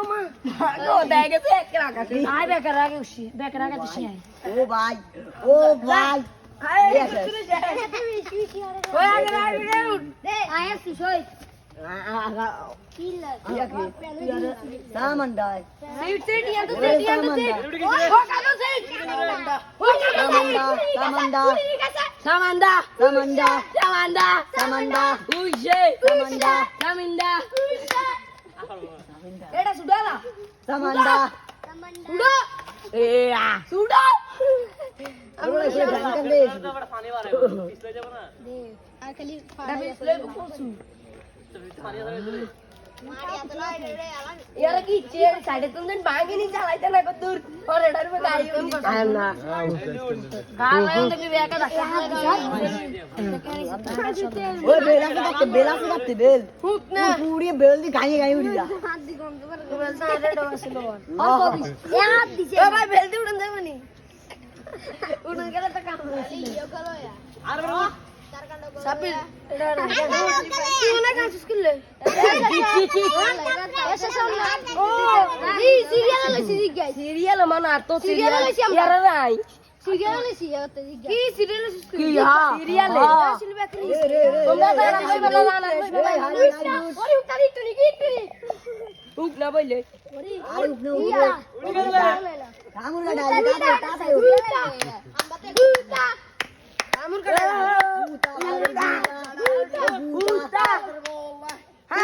কমা গো দেখে সে এক রাখা আই বেকার রাখে উঠছি বেকার রাখা দিছি ও ভাই আয় আগে আগে দে আয় সুসই সামন্ডা সিট ইয়া তো সিট ও কালো সিট সামন্ডা সামান্দা সামন্ডা সামান্দা সামন্ডা উইছে সামন্ডা সামিন্দা এটা সুডালা সামন্ডা সুডা এ আ সুডা আমরা সে ঢাকা দে পানি বাড়ে পিছলে যাব না দে আর খালি ফাড়া পিছলে কোসু পানি ধরে यार की चेयर साढ़े 3 दिन बांगे नहीं चलाते ना को दूर और एडर में गाड़ी आया ना काल में तो भी का धक्का ओ बेला से काटते बेल हुक ना पूरी बेल दी गाई गाई उड़ी जा हाथ दी कौन तो बेल से आरे डोर से लो और को भी ए हाथ दी ओ भाई बेल दी उड़न दे मनी उड़न के तो काम यो करो यार আর বড় साबिल तू ना का स्किल ची ऐसा सब ओ जी सीरियल ले सी गई सीरियल माना तो सीरियल यार नहीं सीरियल ले सी की सीरियल की हां सीरियल सिल बेकरी तुम तो कोई बला ना ओरे उतारी तनी की तनी उक ना बोले ओरे उड़ी कामुल का डाली ता गुता আমুর কাটা গুতা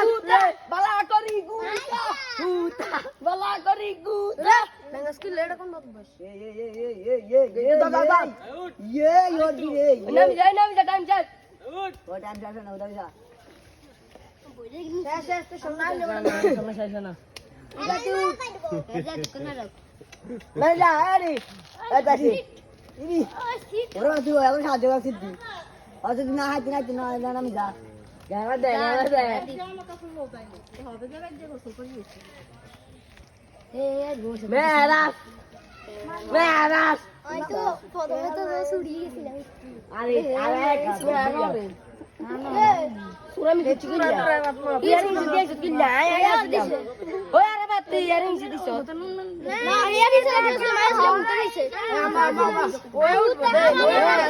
গুতা বালা করি গুতা গুতা বালা করি গুতা নাঙ্গা স্কিল লেডা কোন বস ये दादा ये योर दी रे নামি যা টাইম চল वो टाइम जाने ना उधर जा শেষ শেষ তো সময় সমস্যা আছে না नहीं जा अरे ऐसे ini orang tu aku saja orang situ aku tu nak hati nak nak misa jangan deh meras meras itu fotonya tuh suri gitu lah. are surah mi kecil ya yaring sedih sedih lah ya oh ya repati yaring sedih so Nah, ini bisa sama sama. oh